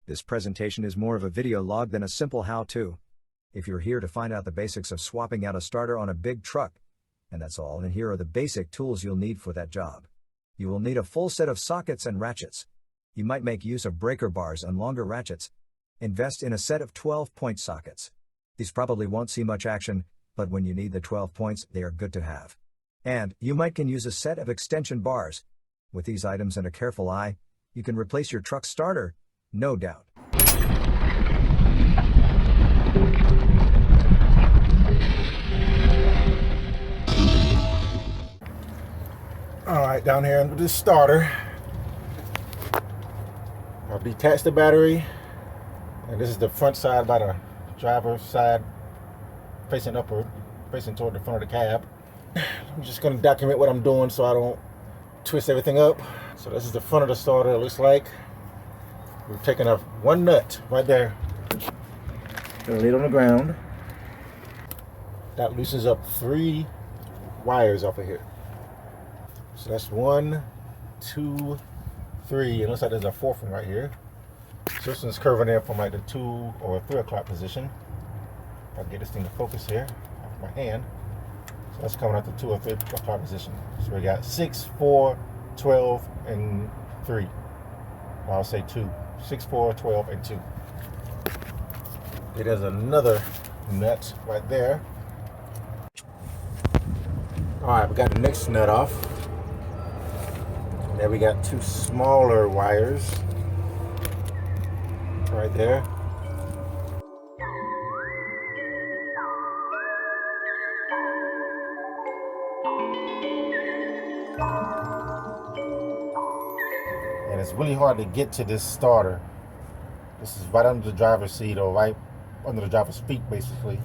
This presentation is more of a video log than a simple how-to. If you're here to find out the basics of swapping out a starter on a big truck, and that's all, and here are the basic tools you'll need for that job. You will need a full set of sockets and ratchets. You might make use of breaker bars and longer ratchets. Invest in a set of 12-point sockets. These probably won't see much action, but when you need the 12 points, they are good to have. And you might can use a set of extension bars. With these items and a careful eye, you can replace your truck's starter, no doubt. Alright, down here with this starter, I'll detach the battery, and this is the front side by the driver's side, facing upward, facing toward the front of the cab. I'm just going to document what I'm doing so I don't twist everything up. So this is the front of the starter, it looks like. We're taking off one nut right there. Gonna lay it on the ground. That loosens up 3 wires off of here. So that's 1, 2, 3. It looks like there's a 4th one right here. So this one's curving in from like the 2 or 3 o'clock position. If I can get this thing to focus here off my hand. So that's coming out the 2 or 3 o'clock position. So we got 6, 4, 12, and 3. Well, I'll say 2. 6, 4, 12, and 2. There's another nut right there. Alright, we got the next nut off. And then we got 2 smaller wires right there. And it's really hard to get to this starter. This is right under the driver's seat, or right under the driver's feet, basically,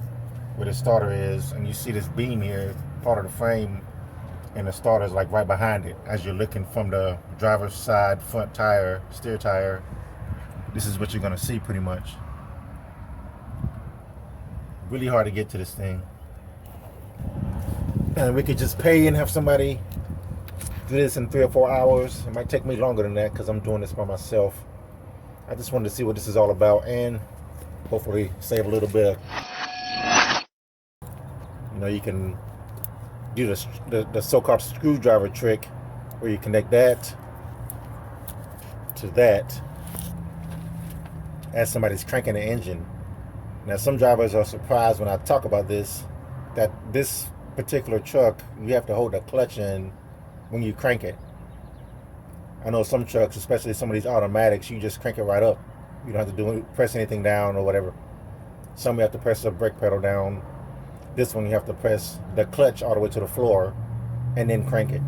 where the starter is. And you see this beam here, part of the frame, and the starter is like right behind it. As you're looking from the driver's side front tire, steer tire, this is what you're gonna see pretty much. Really hard to get to this thing. And we could just pay and have somebody do this in 3 or 4 hours. It might take me longer than that because I'm doing this by myself. I just wanted to see what this is all about and hopefully save a little bit. You know, you can do the so-called screwdriver trick where you connect that to that as somebody's cranking the engine. Now, some drivers are surprised when I talk about this, that this particular truck, you have to hold the clutch in when you crank it. I know some trucks, especially some of these automatics, you just crank it right up. You don't have to press anything down or whatever. Some you have to press the brake pedal down. This one you have to press the clutch all the way to the floor and then crank it.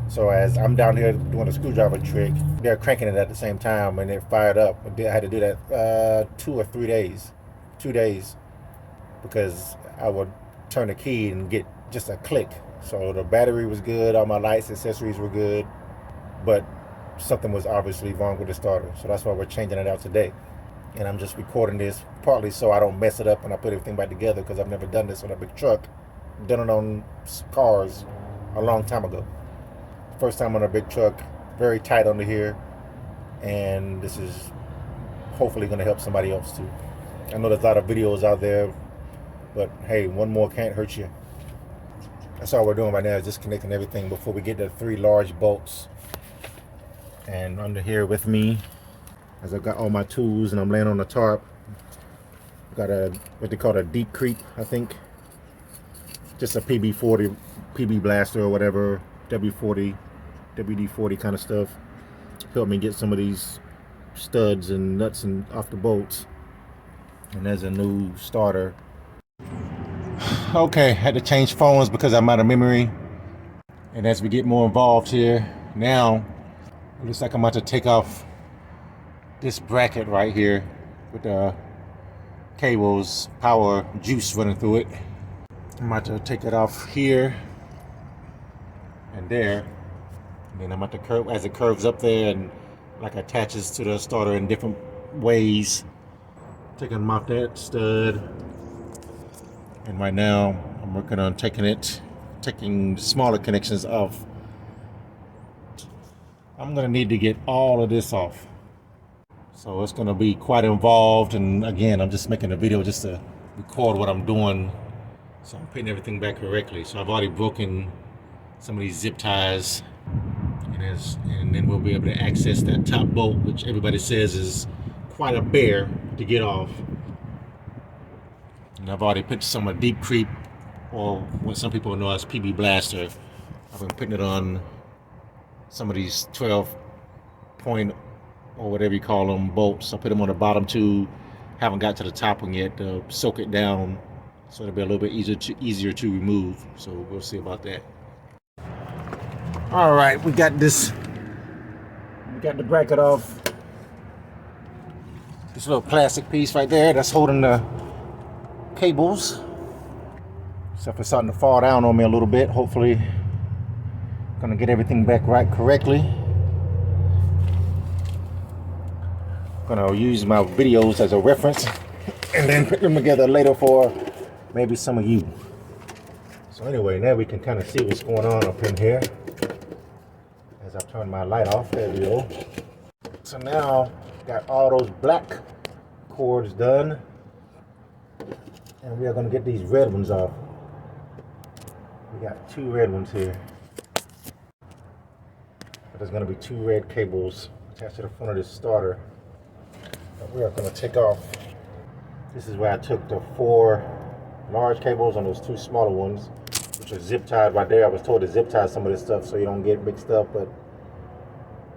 So as I'm down here doing a screwdriver trick, they're cranking it at the same time and it fired up. I had to do that 2 or 3 days. 2 days, because I would turn the key and get just a click. So the battery was good, all my lights, accessories were good, but something was obviously wrong with the starter. So that's why we're changing it out today. And I'm just recording this partly so I don't mess it up when I put everything back together, because I've never done this on a big truck. I've done it on cars a long time ago. First time on a big truck, very tight under here, and this is hopefully going to help somebody else too. I know there's a lot of videos out there, but hey, one more can't hurt you. That's all we're doing right now, is just connecting everything before we get the 3 large bolts. And under here with me, as I've got all my tools and I'm laying on the tarp, I've got what they call a deep creep, I think. Just a PB40, PB blaster or whatever, W40, WD-40 kind of stuff. Help me get some of these studs and nuts and off the bolts. And there's a new starter. Okay, had to change phones because I'm out of memory. And as we get more involved here, now it looks like I'm about to take off this bracket right here with the cables, power juice running through it. I'm about to take it off here and there. And then I'm about to curve, as it curves up there and like attaches to the starter in different ways. Taking them off that stud. And right now I'm working on taking smaller connections off. I'm gonna need to get all of this off. So it's gonna be quite involved, and again, I'm just making a video just to record what I'm doing, so I'm putting everything back correctly. So I've already broken some of these zip ties, and then we'll be able to access that top bolt, which everybody says is quite a bear to get off. And I've already put some of Deep Creep, or what some people know as PB Blaster. I've been putting it on some of these 12 point or whatever you call them bolts. I put them on the bottom two. Haven't got to the top one yet to soak it down, so it'll be a little bit easier to remove. So we'll see about that. All right, we got this. We got the bracket off. This little plastic piece right there that's holding the cables. Except for starting to fall down on me a little bit. Hopefully, gonna get everything back right correctly. Gonna use my videos as a reference and then put them together later for maybe some of you. So anyway, now we can kind of see what's going on up in here as I turn my light off. There we go. So now got all those black cords done, and we are going to get these red ones off. We got two red ones here. There's going to be two red cables attached to the front of this starter that we are going to take off. This is where I took the 4 large cables and those 2 smaller ones, which are zip tied right there. I was told to zip tie some of this stuff so you don't get mixed up, but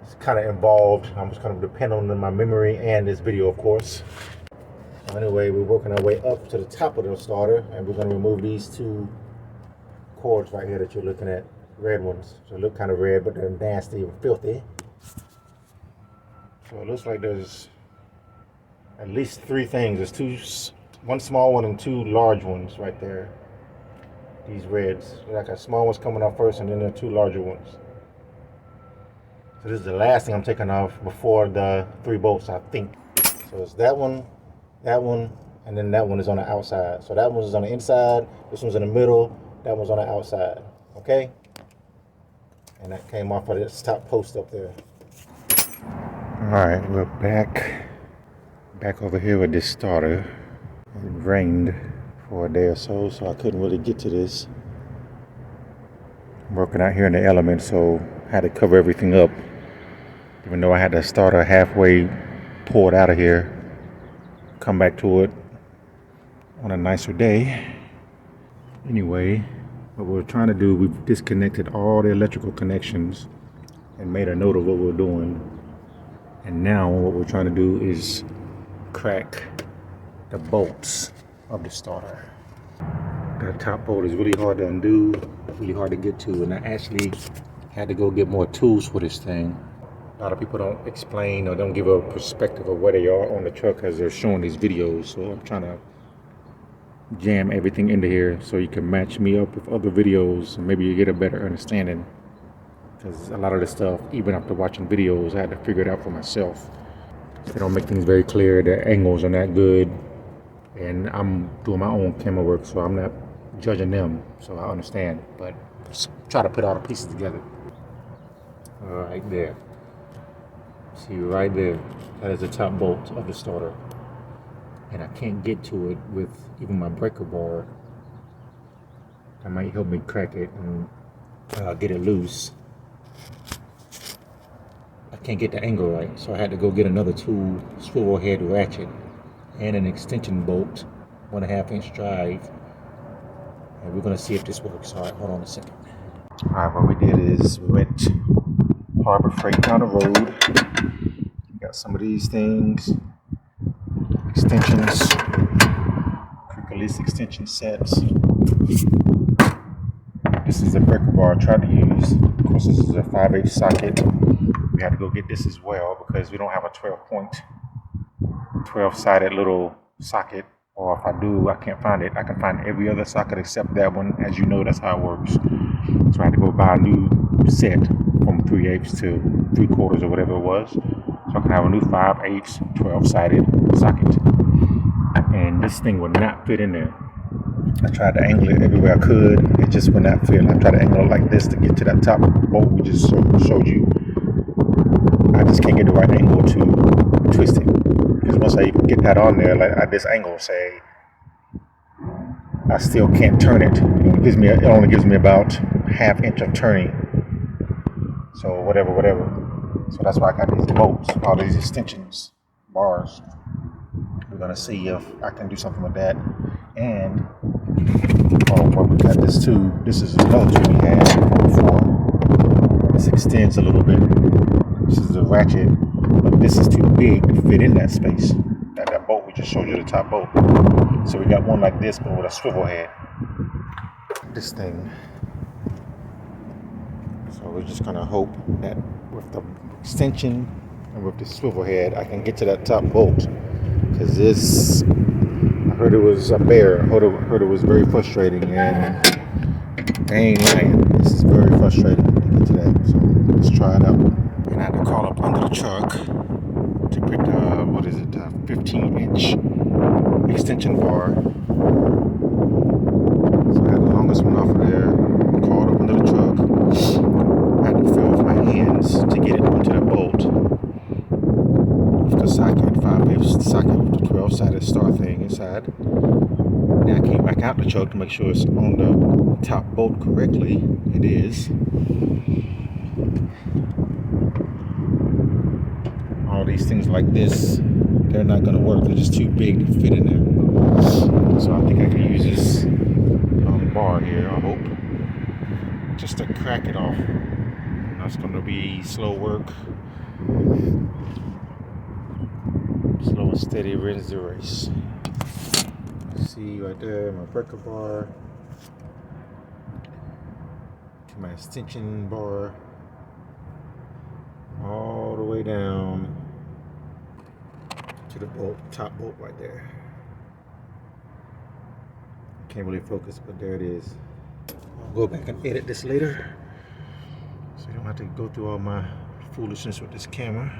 it's kind of involved. I'm just going to depend on my memory and this video, of course. So anyway, we're working our way up to the top of the starter, and we're going to remove these 2 cords right here that you're looking at, red ones. So they look kind of red, but they're nasty and filthy. So it looks like there's at least 3 things. There's 1 small one and 2 large ones right there. These reds, like a small one's coming off first, and then there are 2 larger ones. So this is the last thing I'm taking off before the 3 bolts, I think. So it's that one, and then that one is on the outside. So that one is on the inside, this one's in the middle, that one's on the outside. Okay? And that came off of this top post up there. Alright, we're back over here with this starter. It rained for a day or so I couldn't really get to this. I'm working out here in the element, so I had to cover everything up. Even though I had the starter halfway pulled out of here, come back to it on a nicer day. Anyway, what we're trying to do, we've disconnected all the electrical connections and made a note of what we're doing. And now what we're trying to do is crack the bolts of the starter. That top bolt is really hard to undo, really hard to get to, and I actually had to go get more tools for this thing. A lot of people don't explain or don't give a perspective of where they are on the truck as they're showing these videos, so I'm trying to jam everything into here so you can match me up with other videos and maybe you get a better understanding, because a lot of the stuff, even after watching videos, I had to figure it out for myself. They don't make things very clear, the angles are not good, and I'm doing my own camera work, so I'm not judging them, so I understand, but just try to put all the pieces together. Right there. See right there, that is the top bolt of the starter. And I can't get to it with even my breaker bar. That might help me crack it and get it loose. I can't get the angle right, so I had to go get another tool, swivel head ratchet, and an extension bolt, 1.5 inch drive. And we're gonna see if this works. All right, hold on a second. All right, what we did is we went Harbor Freight down the road. Got some of these things, extensions, quick release extension sets. This is a breaker bar I tried to use. Of course, this is a 5/8 socket. We had to go get this as well because we don't have a 12-sided little socket, or if I do, I can't find it. I can find every other socket except that one. As you know, that's how it works. So I had to go buy a new set from 3/8 to 3/4 or whatever it was. So I can have a new 5/8 12-sided socket. And this thing would not fit in there. I tried to angle it everywhere I could. It just would not fit. I tried to angle it like this to get to that top bolt we just showed you. I just can't get the right angle to twist it. Because once I get that on there, like at this angle, say, I still can't turn it. It only gives me about ½ inch of turning. So whatever. So that's why I got these bolts, all these extensions, bars. We're gonna see if I can do something with that. And well, we got this too. This is another tool we had before. This extends a little bit. This is the ratchet, but this is too big to fit in that space. That bolt we just showed you, the top bolt. So we got one like this, but with a swivel head. This thing. So we're just gonna hope that with the extension and with the swivel head, I can get to that top bolt. Because this, I heard it was a bear. I heard it was very frustrating, and I ain't lying. This is very frustrating to get to that. So let's try it out. And I had to crawl up under the truck to put the 15-inch extension bar. So I had the longest one off of there. Crawled up under the truck. I had to feel with my hands to get it onto the bolt. With the socket, 5/8 socket with the 12-sided star thing inside. Now I came back out the truck to make sure it's on the top bolt correctly. It is. All these things like this, they're not going to work. They're just too big to fit in there. So I think I can use this bar here, I hope, just to crack it off. And that's going to be slow work. Slow and steady wins the race. See right there, my breaker bar to my extension bar, all the way down to the bolt, top bolt right there. Can't really focus, but there it is. I'll go back and edit this later, so you don't have to go through all my foolishness with this camera.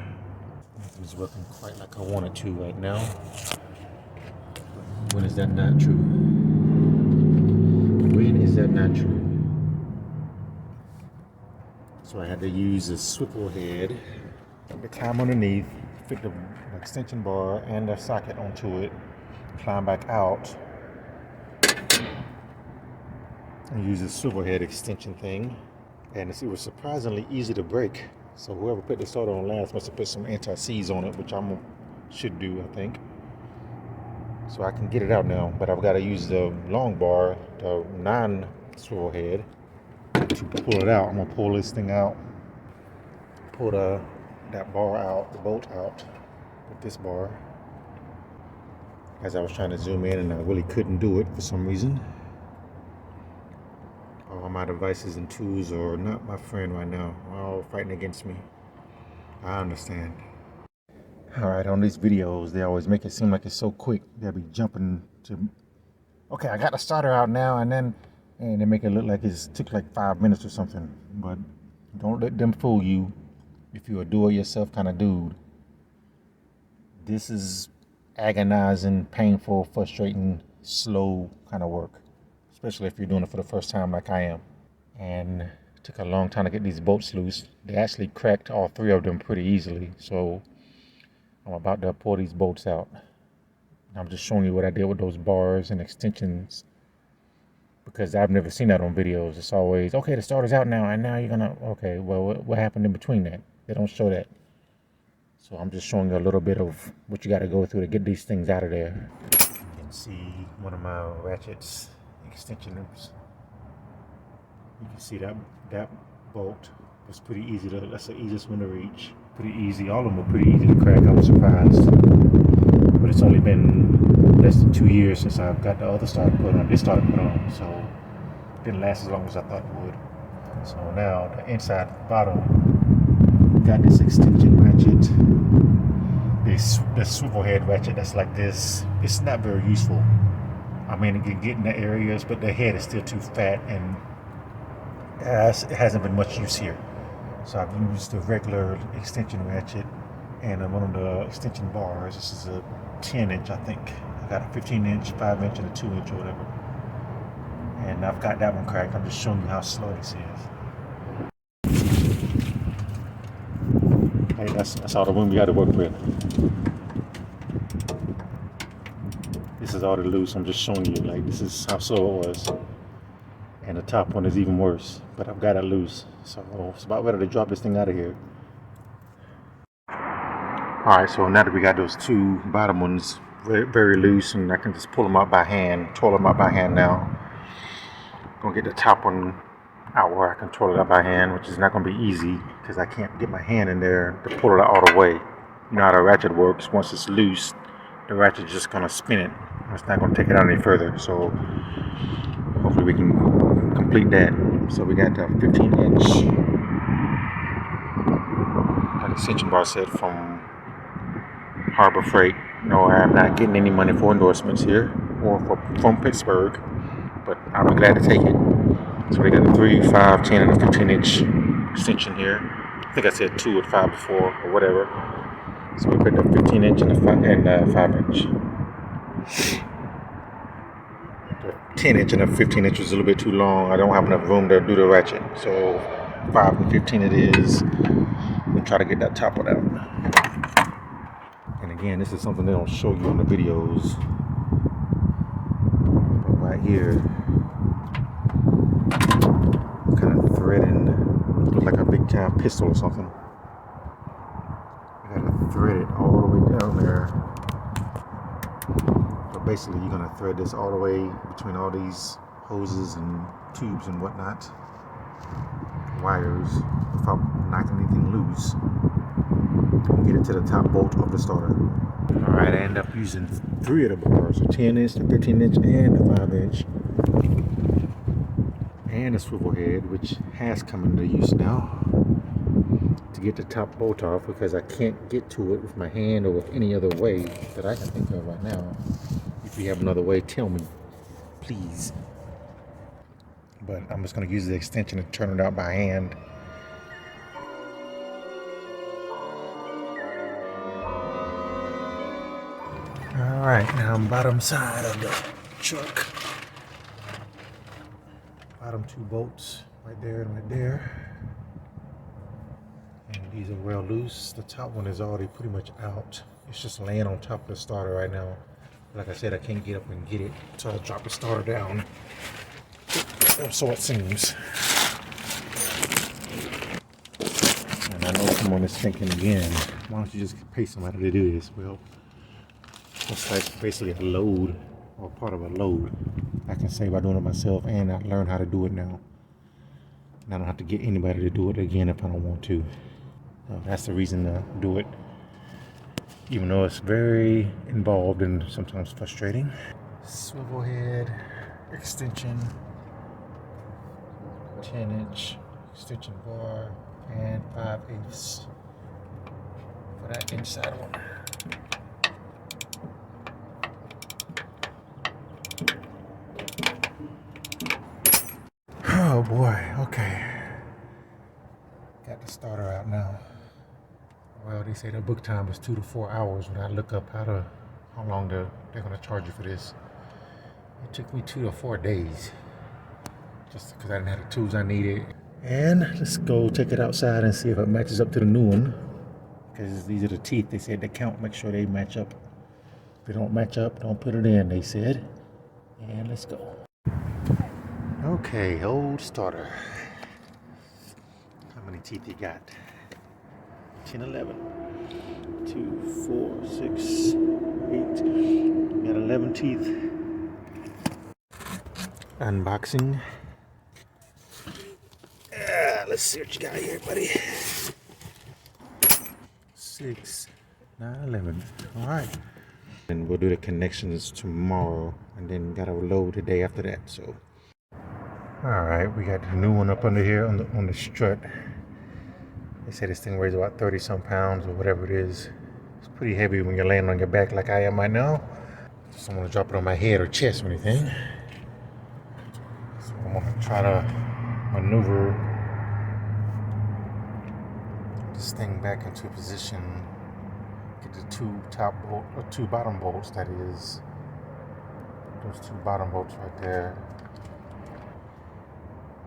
Nothing's working quite like I want it to right now. When is that not true? When is that not true? So I had to use a swivel head to climb underneath, fit the extension bar and the socket onto it, climb back out, and use a swivel head extension thing. And it was surprisingly easy to break. So whoever put the starter on last must have put some anti-seize on it, which I should do, I think. So I can get it out now, but I've got to use the long bar, the non-swivel head, to pull it out. I'm gonna pull this thing out, pull that bar out, the bolt out with this bar. As I was trying to zoom in, and I really couldn't do it for some reason. All my devices and tools are not my friend right now. They're all fighting against me. I understand. Alright, on these videos, they always make it seem like it's so quick. They'll be jumping to, okay, I got the starter out now, and they make it look like it took like 5 minutes or something. But don't let them fool you if you're a do-it-yourself kind of dude. This is agonizing, painful, frustrating, slow kind of work. Especially if you're doing it for the first time like I am. And it took a long time to get these bolts loose. They actually cracked all 3 of them pretty easily. So I'm about to pull these bolts out. I'm just showing you what I did with those bars and extensions, because I've never seen that on videos. It's always, okay, the starter's out now, and now you're gonna, okay, well, what happened in between that? They don't show that. So I'm just showing you a little bit of what you gotta go through to get these things out of there. You can see one of my ratchets, extensions. You can see that bolt was pretty easy to, that's the easiest one to reach. Pretty easy, all of them were pretty easy to crack. I was surprised. But it's only been less than 2 years since I've got the other starter put on, this starter put on, so it didn't last as long as I thought it would. So now the inside bottom, got this extension ratchet, this swivel head ratchet that's like this. It's not very useful. I mean, it can get in the areas, but the head is still too fat, and it hasn't been much use here. So I've used the regular extension ratchet and one of the extension bars. This is a 10-inch, I think. I got a 15-inch, 5-inch, and a 2-inch or whatever. And I've got that one cracked. I'm just showing you how slow this is. Hey, That's all the room we got to work with. This is all the loose. I'm just showing you, like, this is how slow it was. And the top one is even worse, but I've got it loose. So it's about ready to drop this thing out of here. Alright, so now that we got those two bottom ones very, very loose, and I can just pull them out by hand, twirl them out by hand now. Gonna get the top one out where I can twirl it out by hand, which is not gonna be easy because I can't get my hand in there to pull it out all the way. You know how the ratchet works. Once it's loose, the ratchet is just gonna spin it. It's not gonna take it out any further. So hopefully we can complete that. So we got the 15-inch extension bar set from Harbor Freight. No, I'm not getting any money for endorsements here or from Pittsburgh, but I'll be glad to take it. So we got the 3, 5, 10, and a 15-inch extension here. I think I said 2 with 5 before or whatever. So we put the 15-inch and the 5-inch. The 10-inch and the 15-inch was a little bit too long. I don't have enough room to do the ratchet. So 5 and 15 it is. We'll try to get that top one out. And again, this is something they don't show you in the videos. But right here, kind of threading, looks like a big giant pistol or something. You gotta thread it all the way down there. So basically, you're gonna thread this all the way between all these hoses and tubes and whatnot, wires, without knocking anything loose. Get it to the top bolt of the starter. Alright, I end up using 3 of the bars, the 10-inch, the 15-inch, and the 5-inch. And the swivel head, which has come into use now, to get the top bolt off because I can't get to it with my hand or with any other way that I can think of right now. If you have another way, tell me, please. But I'm just going to use the extension to turn it out by hand. Alright, now I'm bottom side of the truck. Bottom 2 bolts, right there and right there. And these are well loose. The top one is already pretty much out. It's just laying on top of the starter right now. Like I said, I can't get up and get it, so I'll drop the starter down. So it seems. And I know someone is thinking again, why don't you just pay somebody to do this? Well, it's like basically a load or part of a load. I can say by doing it myself, and I learned how to do it now. And I don't have to get anybody to do it again if I don't want to. That's the reason to do it, even though it's very involved and sometimes frustrating. Swivel head extension, 10-inch extension bar, and 5/8 for that inside one. Oh boy, okay. Got the starter out now. Well, they say the book time is 2 to 4 hours when I look up how long they're gonna charge you for this. It took me 2 to 4 days. Just because I didn't have the tools I needed. And let's go take it outside and see if it matches up to the new one. Because these are the teeth. They said to count, make sure they match up. If they don't match up, don't put it in, they said. And let's go. Okay, old starter. How many teeth you got? 10, 11. 2, 4, 6, 8. You got 11 teeth. Unboxing. Let's see what you got here, buddy. 6, 9, 11. All right. And we'll do the connections tomorrow, and then gotta load the day after that. So. All right, we got the new one up under here on the strut. They say this thing weighs about 30-some pounds or whatever it is. It's pretty heavy when you're laying on your back like I am right now. Just don't want to drop it on my head or chest or anything. So I'm gonna try to maneuver this thing back into position. Get the 2 bottom bolts. That is, those 2 bottom bolts right there.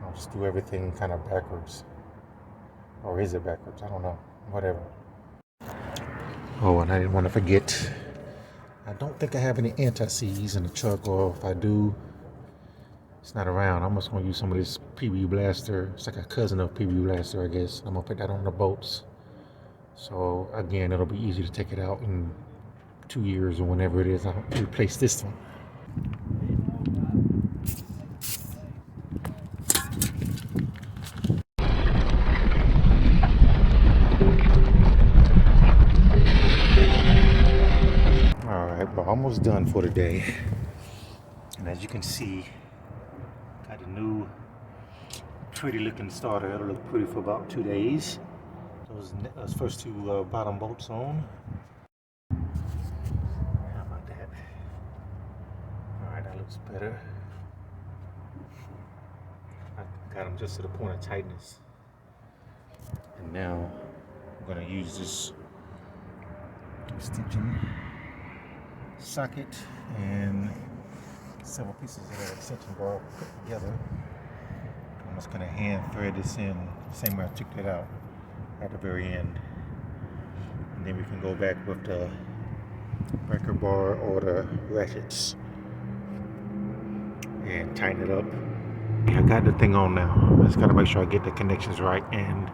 I'll just do everything kind of backwards. Or is it backwards? I don't know. Whatever. Oh, and I didn't want to forget. I don't think I have any anti-seize in the truck, or if I do, it's not around. I'm just gonna use some of this PB Blaster. It's like a cousin of PB Blaster, I guess. I'm gonna put that on the bolts. So again, it'll be easy to take it out in 2 years or whenever it is I'll replace this one. All right, we're almost done for the day. And as you can see, got a new pretty looking starter. It'll look pretty for about 2 days. Those first two bottom bolts on. How about that? All right, that looks better. I got them just to the point of tightness. And now I'm gonna use this extension socket and several pieces of that extension bar put together. I'm just gonna hand thread this in the same way I took it out at the very end. And then we can go back with the breaker bar or the ratchets and tighten it up. I got the thing on now. I just gotta make sure I get the connections right and